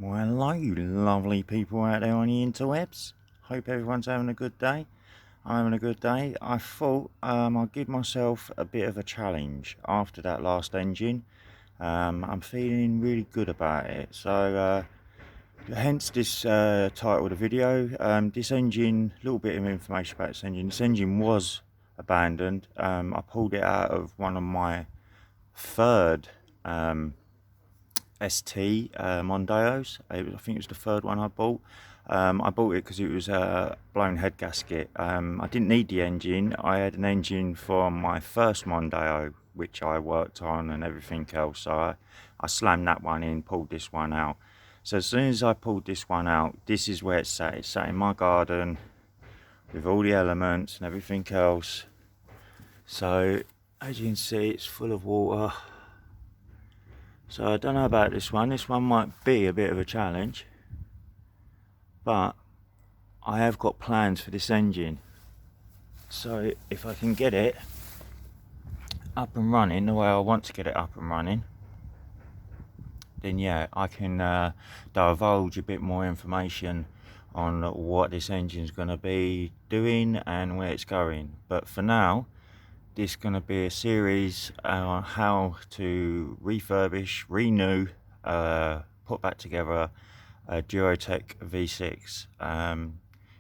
Well, hello, you lovely people out there on the interwebs. Hope everyone's having a good day. I'm having a good day. I thought I'd give myself a bit of a challenge after that last engine. I'm feeling really good about it. So, hence this title of the video. This engine, a little bit of information about this engine. This engine was abandoned. I pulled it out of one of my third ST Mondeos. I think it was the third one I bought. I bought it because it was a blown head gasket. I didn't need the engine. I had an engine from my first Mondeo, which I worked on and everything else. So I slammed that one in, pulled this one out. So as soon as I pulled this one out, this is where it's sat. It's sat in my garden with all the elements and everything else. So as you can see, it's full of water. So I don't know about this one. This one might be a bit of a challenge, but I have got plans for this engine. So if I can get it up and running the way I want to get it up and running, then yeah, I can divulge a bit more information on what this engine is going to be doing and where it's going. But for now, this is going to be a series on how to refurbish, renew, put back together a Duratec V6.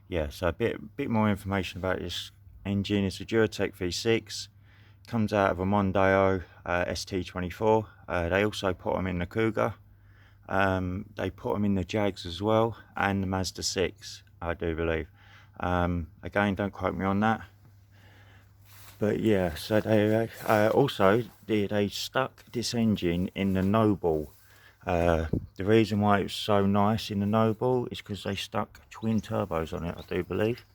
Yeah, so a bit more information about this engine. It's a Duratec V6, comes out of a Mondeo ST24. They also put them in the Cougar. They put them in the Jags as well, and the Mazda 6, I do believe. Again, don't quote me on that. But yeah, so they also they stuck this engine in the Noble. The reason why it's so nice in the Noble is because they stuck twin turbos on it, I do believe.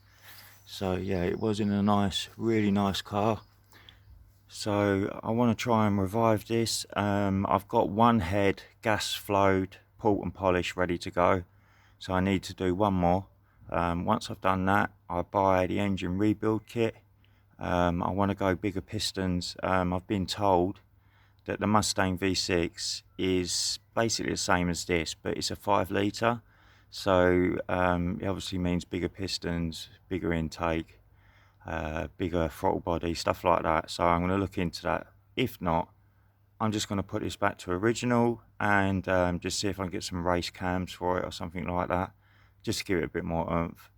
So yeah, it was in a nice, really nice car. So I want to try and revive this. I've got one head gas flowed, port and polish ready to go. So I need to do one more. Once I've done that, I buy the engine rebuild kit. I want to go bigger pistons. I've been told that the Mustang V6 is basically the same as this, but it's a 5 litre. So it obviously means bigger pistons, bigger intake, bigger throttle body, stuff like that. So I'm going to look into that. If not, I'm just going to put this back to original and just see if I can get some race cams for it or something like that, just to give it a bit more oomph.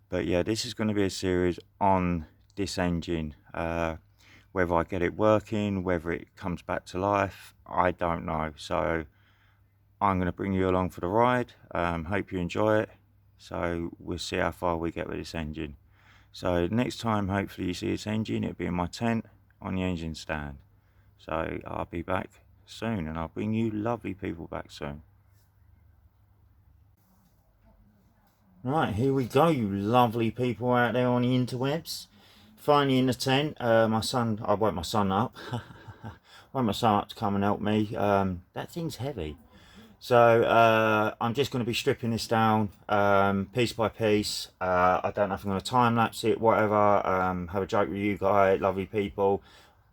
But yeah, this is going to be a series on this engine. Whether I get it working, whether it comes back to life, I don't know. So I'm going to bring you along for the ride. Hope you enjoy it. So we'll see how far we get with this engine. So next time, hopefully you see this engine, it'll be in my tent on the engine stand. So I'll be back soon, and I'll bring you lovely people back soon. Right, here we go, you lovely people out there on the interwebs. Finally in the tent. I woke my son up. Woke my son up to come and help me. That thing's heavy. So I'm just going to be stripping this down piece by piece. I don't know if I'm going to time lapse it, whatever. Have a joke with you guys, lovely people.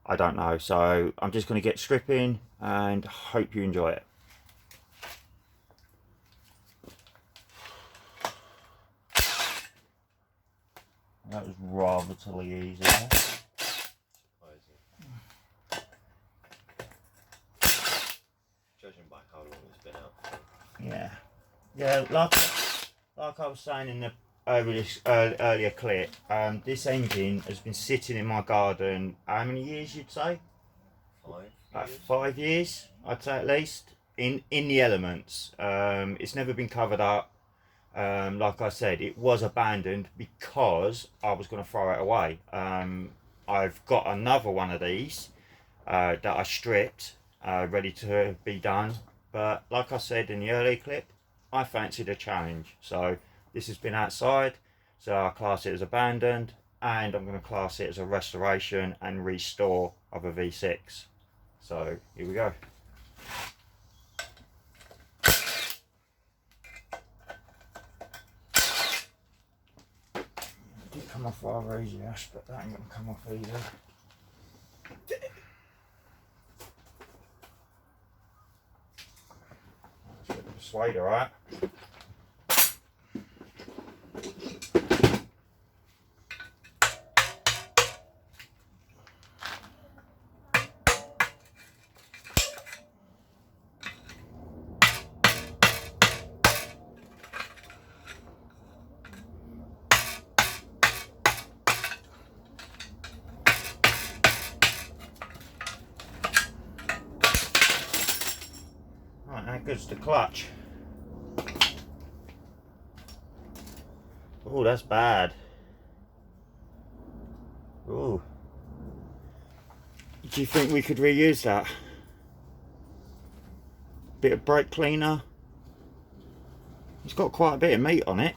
I don't know. So I'm just going to get stripping and hope you enjoy it. That was rather easy. Judging by how long it's been out. Yeah, like I was saying in the earlier clip, this engine has been sitting in my garden, how many years you'd say? 5 years? About 5 years, I'd say at least, in the elements. It's never been covered up. Like I said, it was abandoned because I was going to throw it away. I've got another one of these that I stripped, ready to be done. But like I said in the earlier clip, I fancied a challenge. So this has been outside, so I class it as abandoned, and I'm going to class it as a restoration and restore of a V6. So here we go. It did come off rather easy, Ash, but that ain't going to come off either. Let's get the persuader, right? Right, how good's the clutch? Oh, that's bad. Oh. Do you think we could reuse that? Bit of brake cleaner. It's got quite a bit of meat on it.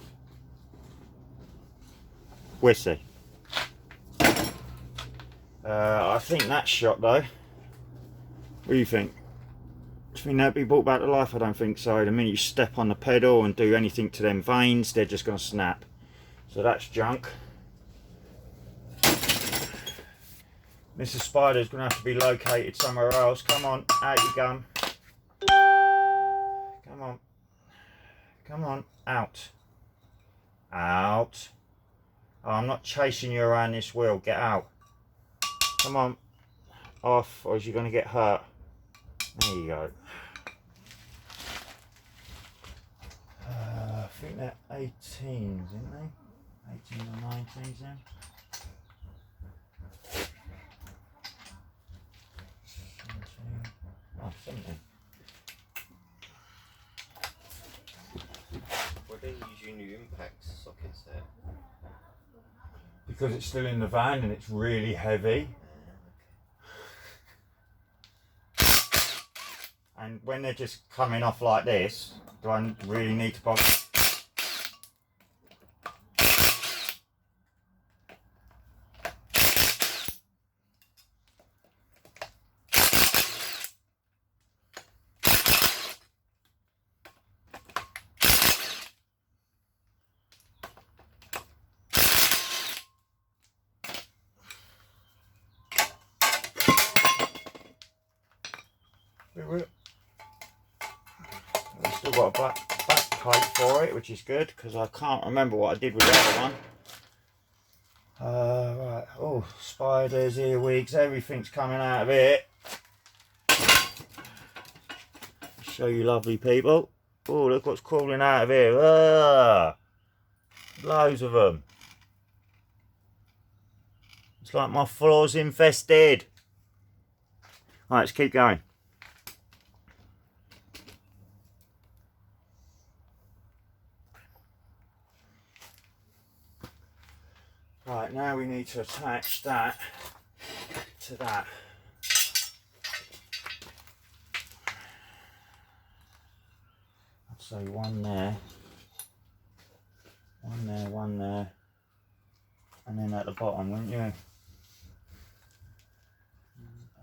We'll see. I think that's shot though. What do you think? Do you think that'd be brought back to life? I don't think so. The minute you step on the pedal and do anything to them vanes, they're just going to snap. So that's junk. Mrs. Spider's going to have to be located somewhere else. Come on, out you come. Come on. Come on, out. Out. Oh, I'm not chasing you around this wheel. Get out. Come on. Off, or is you going to get hurt? There you go. I think they're 18s, isn't they? 18 or 19s then. Oh, 17. Why don't you use your new impact sockets there? Because it's still in the van and it's really heavy. And when they're just coming off like this, do I really need to bother? I've still got a back plate for it, which is good because I can't remember what I did with the other one. Right, oh, spiders, earwigs, everything's coming out of it. Show you lovely people. Oh, look what's crawling out of here. Loads of them. It's like my floor's infested. Right, let's keep going. Right, now we need to attach that to that. I'd say one there, one there, and then at the bottom, wouldn't you? At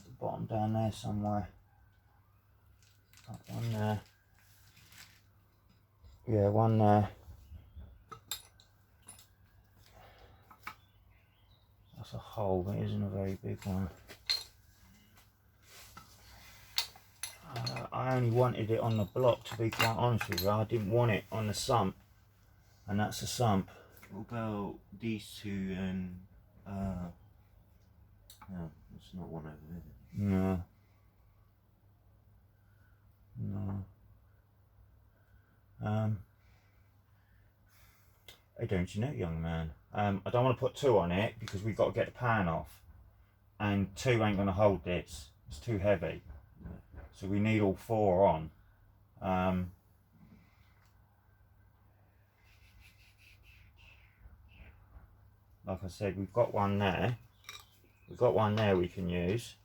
the bottom down there somewhere. Got one there. Yeah, one there. That's a hole, but it isn't a very big one. I only wanted it on the block, to be quite honest with you. I didn't want it on the sump, and that's a sump. What about these two and no, it's not one over there. No. No. Hey, don't you know, young man? I don't want to put two on it because we've got to get the pan off, and two ain't going to hold this. It's too heavy. So we need all four on. Like I said, we've got one there. We've got one there we can use.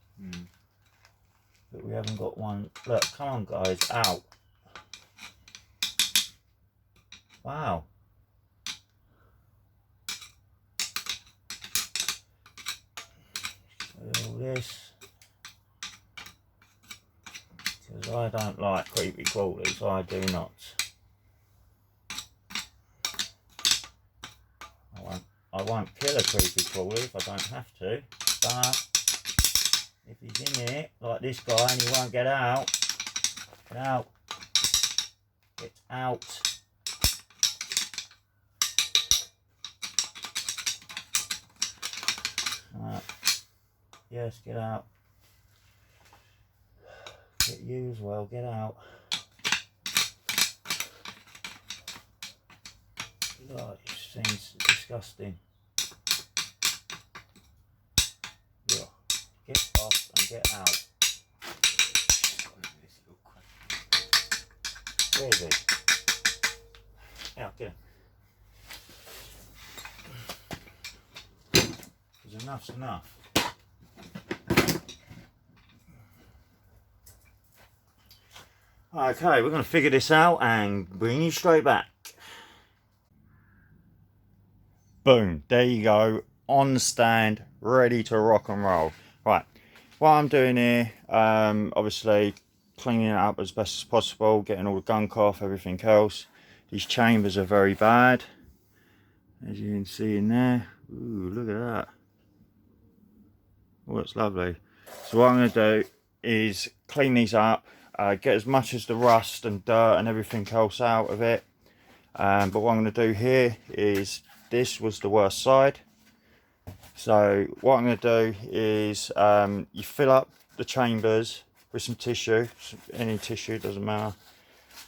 But we haven't got one. Look, come on guys, out. Wow. All this. Because I don't like creepy crawlies, I do not. I won't kill a creepy crawly if I don't have to, but if he's in it, like this guy, and he won't get out, Get out. Yes, get out. Get you as well, get out. Oh, it seems disgusting. Yeah. Get off and get out. Where is he? Out, get him. Because enough's enough. Okay, we're going to figure this out and bring you straight back. Boom, there you go, on the stand, ready to rock and roll. Right, what I'm doing here, obviously cleaning it up as best as possible, getting all the gunk off, everything else. These chambers are very bad, as you can see in there. Ooh, look at that. Oh, it's lovely. So what I'm going to do is clean these up, get as much as the rust and dirt and everything else out of it. But what I'm going to do here is, this was the worst side. So what I'm going to do is you fill up the chambers with some tissue, any tissue, doesn't matter.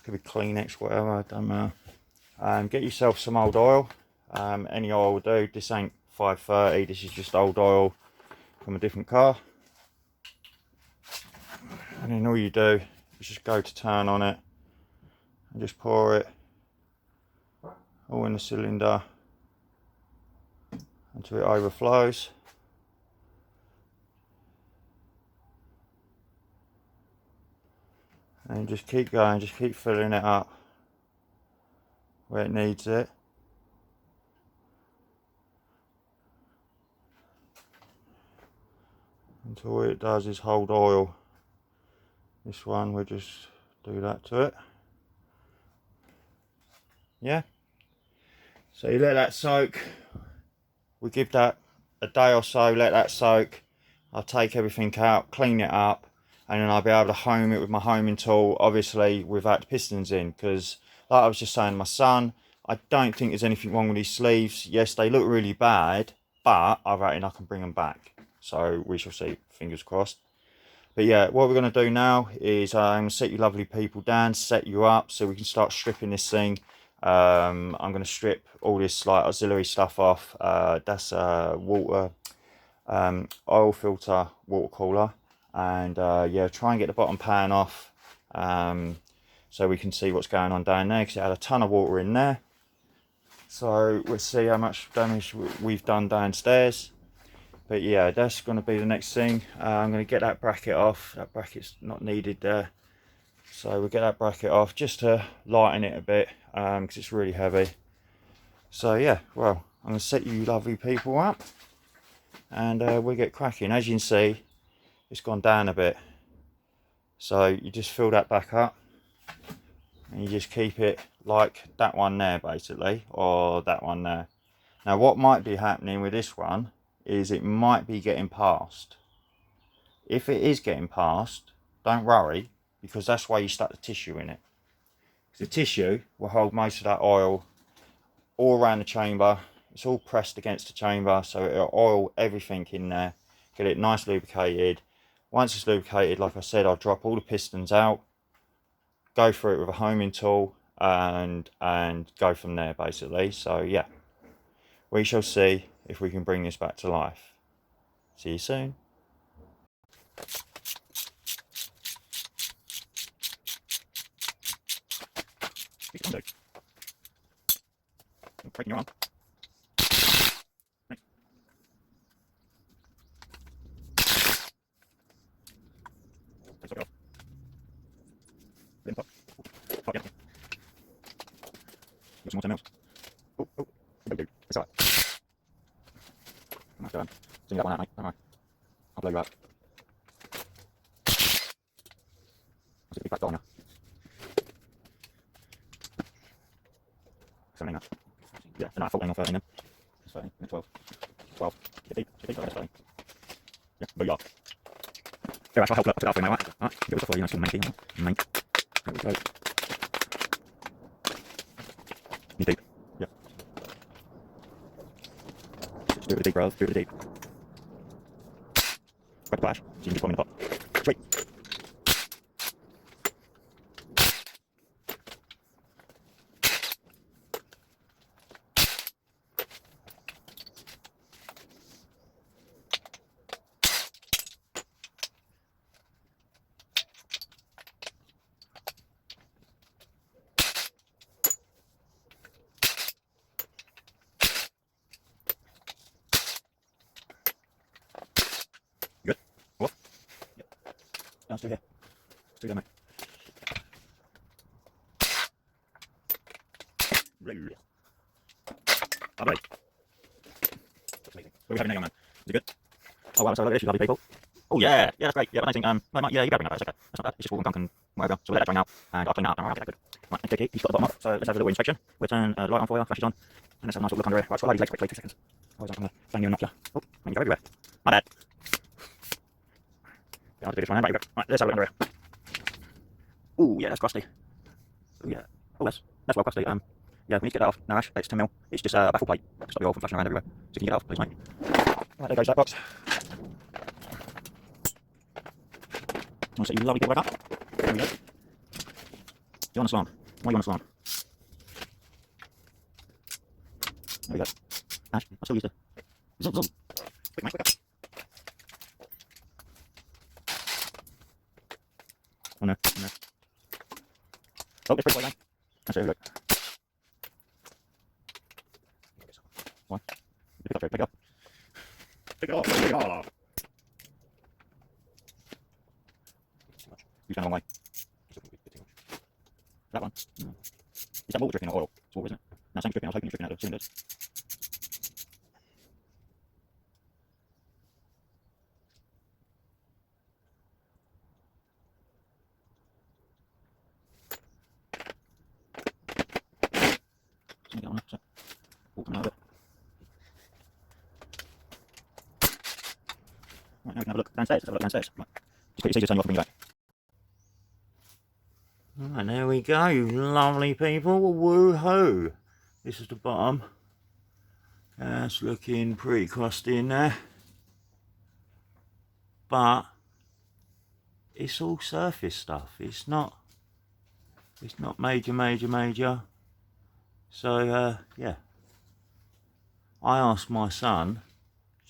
Could be Kleenex, whatever, doesn't matter. Get yourself some old oil. Any oil will do. This ain't 530, this is just old oil from a different car. And then all you do is just go to turn on it and just pour it all in the cylinder until it overflows. And just keep going, just keep filling it up where it needs it. Until all it does is hold oil. This one, we'll just do that to it. Yeah. So you let that soak. We give that a day or so, let that soak. I'll take everything out, clean it up, and then I'll be able to home it with my homing tool, obviously without the pistons in, because like I was just saying to my son, I don't think there's anything wrong with these sleeves. Yes, they look really bad, but I reckon I can bring them back. So we shall see, fingers crossed. But yeah, what we're going to do now is I'm going to set you lovely people down, set you up so we can start stripping this thing. I'm going to strip all this like auxiliary stuff off. That's water, oil filter, water cooler, and yeah, try and get the bottom pan off so we can see what's going on down there, because it had a ton of water in there. So we'll see how much damage we've done downstairs. But yeah, that's going to be the next thing. I'm going to get that bracket off. That bracket's not needed there. So we'll get that bracket off just to lighten it a bit, because it's really heavy. So yeah, well, I'm going to set you lovely people up and we'll get cracking. As you can see, it's gone down a bit. So you just fill that back up and you just keep it like that one there basically, or that one there. Now what might be happening with this one is it might be getting past. If it is getting past, don't worry, because that's why you stuck the tissue in it. The tissue will hold most of that oil all around the chamber. It's all pressed against the chamber, so it'll oil everything in there, get it nice lubricated. Once it's lubricated, like I said, I'll drop all the pistons out, go through it with a homing tool, and go from there basically. So yeah, we shall see if we can bring this back to life. See you soon. Breaking your arm. Nice. Take it off. Then pop. Pop, yeah. Got some more 10 mils. Oh, oh. It's alright. Nice going. Sing that one out, mate. Alright. I'll blow you up. I'll see the big fat doll now. 17 now. Yeah, no, 14 or 13 then. That's 13, then 12. 12. Get deep, that's 13. Yeah, blow you up. Here, I'll help put it up for you now, right? Alright, get it for you, nice little manky. Mank. There we go. Do it with the deep, bro. Do it with the deep. Grab the flash, so you can just put them in the pot. Sweet. Good. Off. Yep. Down through here. Through there, mate. Lovely. That's amazing. What are we having now, man? Is it good? Oh wow, so look at this, you lovely people. Oh yeah, yeah, that's great. Yeah, amazing. Mate, yeah, you better bring that back. It's okay. That's not bad. It's just water and gunk and whatever. So we'll let that drain out, and I'll clean that up. And I'll get that good. Right, okay, he's got the bottom off. So let's have a little inspection. We'll turn the light on for you, flash it on, and let's have a nice little look under here. Right, so I'll legs quickly, 2 seconds. Oh, I'm gonna bang you and knock you. Oh, let me go everywhere. My bad. Yeah, I'll do this one, right, right, let's have a look under here. Oh yeah, that's crusty. Oh yeah. Oh, that's well crusty. Yeah, we need to get that off. No, Ash, it's 10 mil. It's just a baffle plate. Stop the oil from flashing around everywhere. So can you get that off, please, mate? Right, there goes that box. I'll set you lovely people back up. There we go. You're on the slant. Why are you on the slant? There we go. Ash, I'm still used to. Zoom, zoom. Quick, mate, quicker. Oh no, oh no. Oh, it's pretty light, mate. That's it, look. One. Pick it up, pick it up. Pick it up, pick it up. Too much. Use that wrong way. That one. No. Is that water dripping or oil? It's water, isn't it? No, same dripping. I was hoping it was dripping out of the cylinders. Something get on there, so. Oh, coming out of it. Right, now we can have a look downstairs. Let's have a look downstairs. Right. Just quickly see your turn you off and bring you back. Right, there we go, you lovely people. Woohoo! This is the bottom. It's looking pretty crusty in there. But it's all surface stuff. It's not major. So yeah. I asked my son,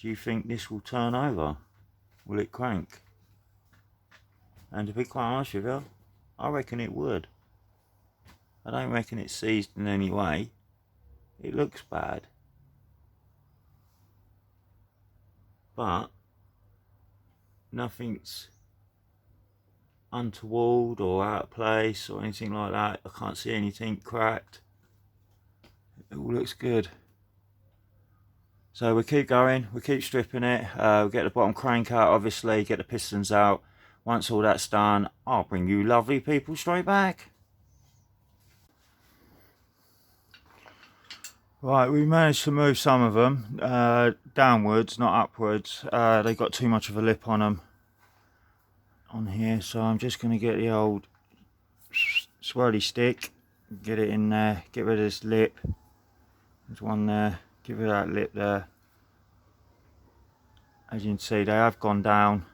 do you think this will turn over? Will it crank? And to be quite honest with you, I reckon it would. I don't reckon it's seized in any way. It looks bad. But nothing's untoward or out of place or anything like that. I can't see anything cracked. It all looks good. So we keep going, we keep stripping it, we'll get the bottom crank out obviously, get the pistons out. Once all that's done, I'll bring you lovely people straight back. Right, we managed to move some of them downwards, not upwards. They got too much of a lip on them on here, so I'm just going to get the old swirly stick, get it in there, get rid of this lip. There's one there, get rid of that lip there. As you can see, they have gone down.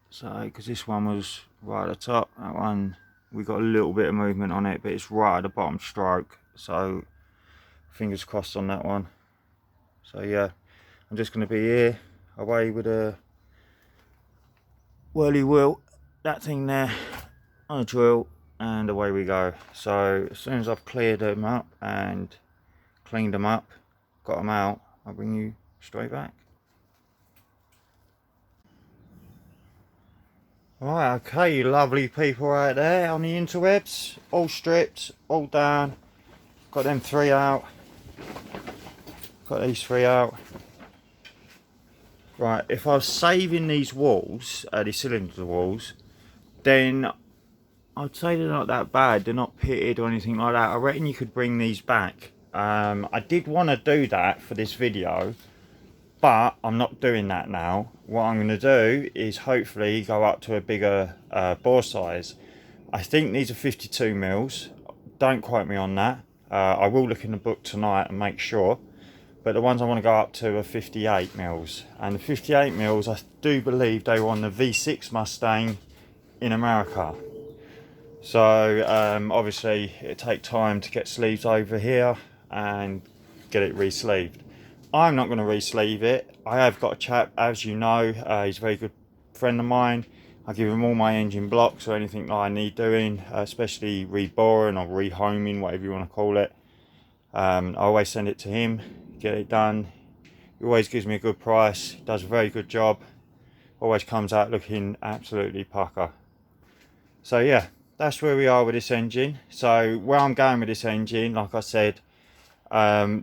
So, because this one was right at the top, that one we got a little bit of movement on it, but it's right at the bottom stroke. So, fingers crossed on that one. So yeah, I'm just going to be here, away with a whirly wheel, that thing there, on a drill, and away we go. So as soon as I've cleared them up and cleaned them up, got them out, I'll bring you straight back. Right, okay, you lovely people right there on the interwebs, all stripped, all done. Got them 3 out. Got these 3 out. Right, if I was saving these walls, the cylinder walls, then I'd say they're not that bad. They're not pitted or anything like that. I reckon you could bring these back. I did want to do that for this video, but I'm not doing that now. What I'm going to do is hopefully go up to a bigger bore size. I think these are 52 mils. Don't quote me on that. I will look in the book tonight and make sure. but the ones I want to go up to are 58 mils, and the 58 mils I do believe they were on the V6 Mustang in America. So obviously it take time to get sleeves over here and get it re-sleeved. I'm not going to re-sleeve it. I have got a chap, as you know, he's a very good friend of mine. I give him all my engine blocks or anything that I need doing, especially reboring or rehoming, whatever you want to call it. I always send it to him, get it done. He always gives me a good price, does a very good job, always comes out looking absolutely pucker. So yeah, that's where we are with this engine. So where I'm going with this engine, like I said,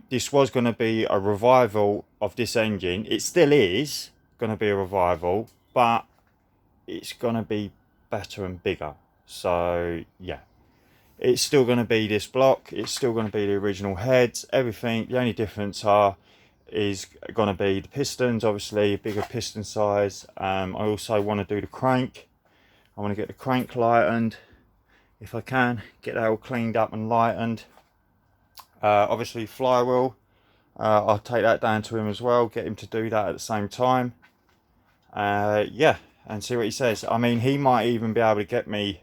this was going to be a revival of this engine. It still is going to be a revival, but it's going to be better and bigger. So yeah, it's still going to be this block, it's still going to be the original heads, everything. The only difference is going to be the pistons, obviously a bigger piston size. I also want to do the crank. I want to get the crank lightened if I can, get that all cleaned up and lightened. Obviously flywheel, I'll take that down to him as well, get him to do that at the same time. Yeah, and see what he says. I mean, he might even be able to get me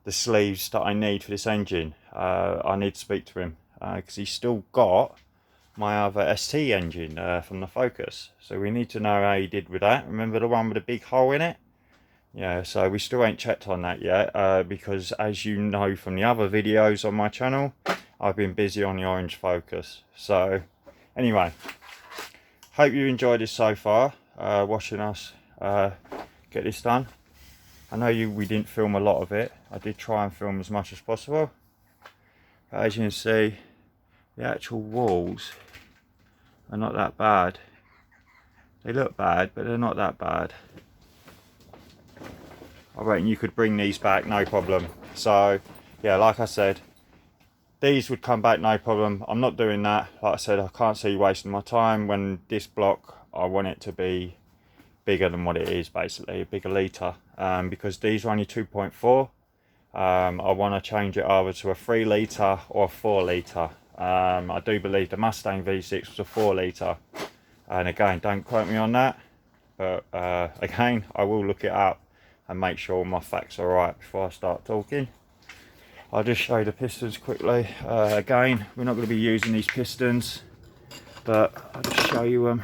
the sleeves that I need for this engine. I need to speak to him because he's still got my other ST engine from the Focus. So we need to know how he did with that. Remember the one with the big hole in it? Yeah, so we still ain't checked on that yet because, as you know from the other videos on my channel, I've been busy on the orange Focus. So anyway, hope you enjoyed this so far, watching us get this done. I know we didn't film a lot of it. I did try and film as much as possible. But as you can see, the actual walls are not that bad. They look bad, but they're not that bad. I reckon you could bring these back, no problem. So yeah, like I said, these would come back no problem. I'm not doing that. Like I said, I can't see wasting my time. When this block, I want it to be bigger than what it is, basically a bigger litre, because these are only 2.4. I want to change it either to a 3 litre or a 4 litre. I do believe the Mustang V6 was a 4 litre, and again, don't quote me on that, but again, I will look it up and make sure my facts are right before I start talking. I'll just show you the pistons quickly. Again, we're not going to be using these pistons, but I'll just show you them.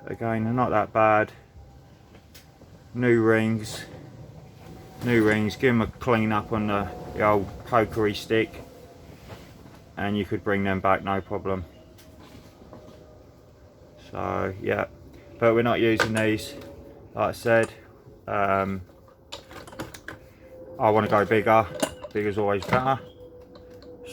Again, they're not that bad. New rings, give them a clean up on the old pokery stick, and you could bring them back no problem. So yeah, but we're not using these. Like I said, I want to go bigger. Bigger's always better.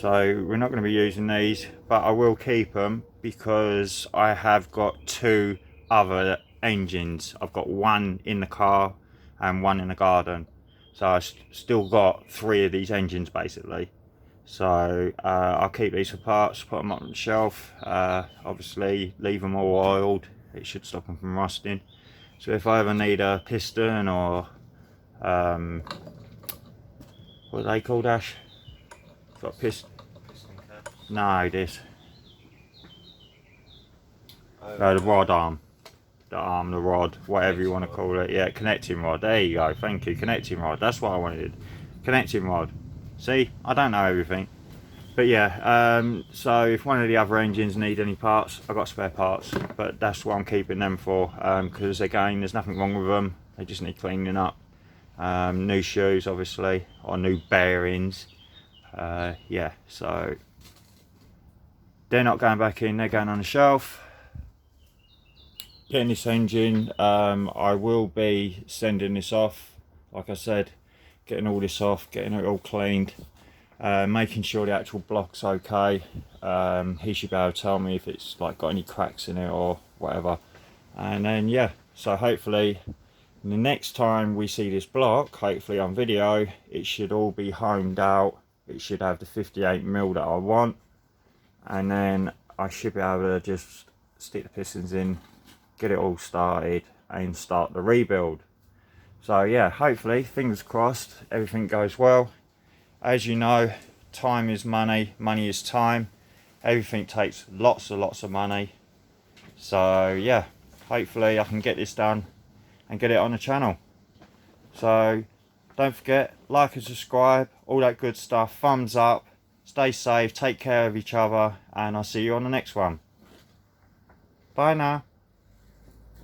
So we're not going to be using these, but I will keep them because I have got 2 other engines. I've got one in the car and one in the garden. So I've still got 3 of these engines basically. So I'll keep these for parts, put them up on the shelf. Obviously leave them all oiled. It should stop them from rusting. So if I ever need a piston or what are they called, Ash? Got a piston caps? No, this. No, the rod arm. The arm, the rod, whatever you want to call it. Yeah, connecting rod. There you go. Thank you. Connecting rod. That's what I wanted. Connecting rod. See, I don't know everything. But yeah, so if one of the other engines need any parts, I've got spare parts, but that's what I'm keeping them for, because again, there's nothing wrong with them, they just need cleaning up. New shoes obviously, or new bearings. Yeah, so they're not going back in, they're going on the shelf. Getting this engine, I will be sending this off, like I said, getting all this off, getting it all cleaned. Making sure the actual block's okay. He should be able to tell me if it's like got any cracks in it or whatever. And then yeah, so hopefully the next time we see this block, hopefully on video, it should all be homed out. It should have the 58mm that I want, and then I should be able to just stick the pistons in, get it all started and start the rebuild. So yeah, hopefully, fingers crossed, everything goes well. As you know, time is money, money is time. Everything takes lots and lots of money. So yeah, hopefully I can get this done and get it on the channel. So don't forget, like and subscribe, all that good stuff. Thumbs up. Stay safe, take care of each other, and I'll see you on the next one. Bye now.